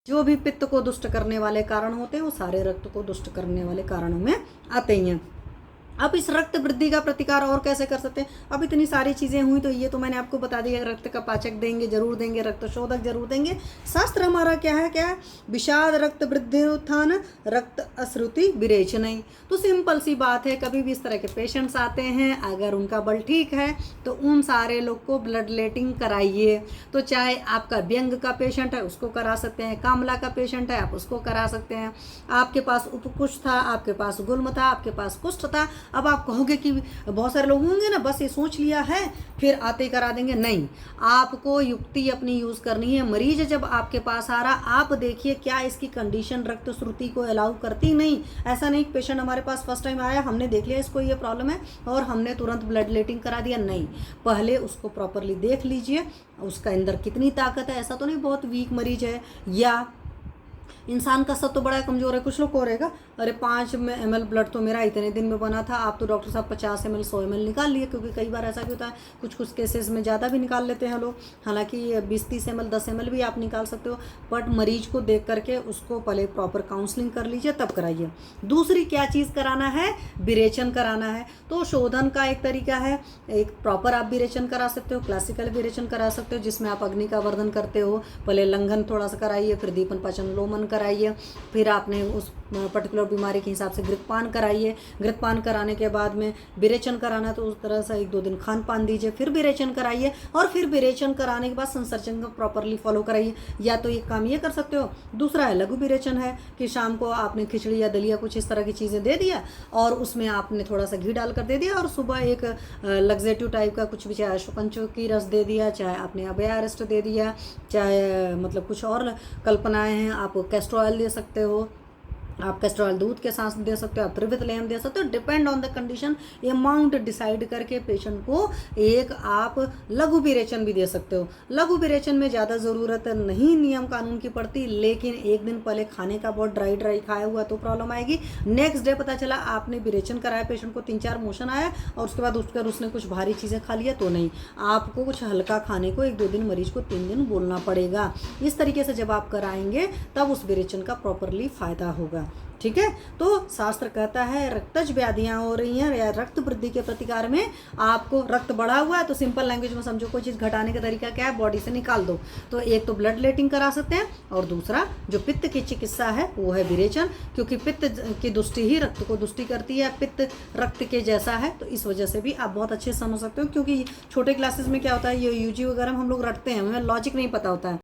जो भी पित्त को दुष्ट करने वाले कारण होते हैं वो सारे रक्त को दुष्ट करने वाले कारणों में आते ही हैं। अब इस रक्त वृद्धि का प्रतिकार और कैसे कर सकते हैं? अब इतनी सारी चीज़ें हुई तो ये तो मैंने आपको बता दिया, रक्त का पाचक देंगे जरूर देंगे, रक्त शोधक जरूर देंगे। शास्त्र हमारा क्या है विषाद रक्त वृद्धि उत्थान रक्त अश्रुति विरेचनई। तो सिंपल सी बात है, कभी भी इस तरह के पेशेंट्स आते हैं, अगर उनका बल ठीक है तो उन सारे लोग को ब्लड लेटिंग कराइए। तो चाहे आपका व्यंग का पेशेंट है उसको करा सकते हैं, कामला का पेशेंट है आप उसको करा सकते हैं, आपके पास उपकुष्ठ था, आपके पास गुल्म था, आपके पास कुष्ठ था। अब आप कहोगे कि बहुत सारे लोग होंगे ना बस ये सोच लिया है फिर आते ही करा देंगे, नहीं, आपको युक्ति अपनी यूज करनी है। मरीज जब आपके पास आ रहा, आप देखिए क्या इसकी कंडीशन रक्त श्रुति को अलाउ करती, नहीं। ऐसा नहीं पेशेंट हमारे पास फर्स्ट टाइम आया, हमने देख लिया इसको ये प्रॉब्लम है और हमने तुरंत ब्लड लेटिंग करा दिया, नहीं। पहले उसको प्रॉपरली देख लीजिए उसका अंदर कितनी ताकत है। ऐसा तो नहीं बहुत वीक मरीज है या इंसान का सब तो बड़ा कमज़ोर है। कुछ लोग को रहेगा अरे 5 ml ब्लड तो मेरा इतने दिन में बना था, आप तो डॉक्टर साहब 50 ml 100 ml निकाल लिए, क्योंकि कई बार ऐसा भी होता है कुछ केसेस में ज़्यादा भी निकाल लेते हैं लोग। हालांकि 20-30 ml 10 ml भी आप निकाल सकते हो, बट मरीज को देख करके उसको पहले प्रॉपर काउंसलिंग कर लीजिए तब कराइए। दूसरी क्या चीज़ कराना है, विरेचन कराना है। तो शोधन का एक तरीका है, एक प्रॉपर आप विरेचन करा सकते हो, क्लासिकल विरेचन करा सकते हो जिसमें आप अग्नि का वर्धन करते हो। पहले लंघन थोड़ा सा कराइए, फिर दीपन पाचन लोमन कराइए, फिर आपने उस पर्टिकुलर बीमारी के हिसाब से घृतपान कराइए। घृतपान कराने के बाद में विरेचन कराना तो उस तरह से 1-2 दिन खान पान दीजिए, फिर विरेचन कराइए और फिर विरेचन कराने के बाद संसर्चन को प्रॉपरली फॉलो कराइए। या तो एक काम ये कर सकते हो, दूसरा है लघु विरेचन है कि शाम को आपने खिचड़ी या दलिया कुछ इस तरह की चीज़ें दे दिया और उसमें आपने थोड़ा सा घी डाल कर दे दिया और सुबह एक लग्जेटिव टाइप का कुछ भी, चाहे अश्वपंचकी रस दे दिया, चाहे आपने अभयारिष्ट दे दिया, चाहे मतलब कुछ और कल्पनाएं हैं, आप कैस्टर ऑयल दे सकते हो, आप कैस्टर ऑयल दूध के साथ दे सकते हो, आप त्रिवित लेम दे सकते हो। Depend on the condition amount decide करके पेशेंट को एक आप लघु विरेचन भी दे सकते हो। लघु विरेचन में ज़्यादा ज़रूरत नहीं नियम कानून की पड़ती, लेकिन एक दिन पहले खाने का बहुत ड्राई खाया हुआ तो प्रॉब्लम आएगी। नेक्स्ट डे पता चला आपने विरेचन कराया, पेशेंट को 3-4 मोशन आया और उसके बाद उठकर उसने कुछ भारी चीज़ें खा लिया तो नहीं, आपको कुछ हल्का खाने को 1-2 दिन मरीज को 3 दिन बोलना पड़ेगा। इस तरीके से जब आप कराएंगे तब उस विरेचन का प्रॉपरली फायदा होगा। ठीक है, तो शास्त्र कहता है रक्तज व्याधियां हो रही हैं या रक्त वृद्धि के प्रतिकार में आपको रक्त बढ़ा हुआ है तो सिंपल लैंग्वेज में समझो कोई चीज़ घटाने का तरीका क्या है, बॉडी से निकाल दो। तो एक तो ब्लड लेटिंग करा सकते हैं और दूसरा जो पित्त की चिकित्सा है वो है विरेचन, क्योंकि पित्त की दुष्टि ही रक्त को दुष्टि करती है, पित्त रक्त के जैसा है। तो इस वजह से भी आप बहुत अच्छे से समझ सकते हो, क्योंकि छोटे क्लासेस में क्या होता है ये यूजी वगैरह हम लोग रटते हैं, हमें लॉजिक नहीं पता होता है।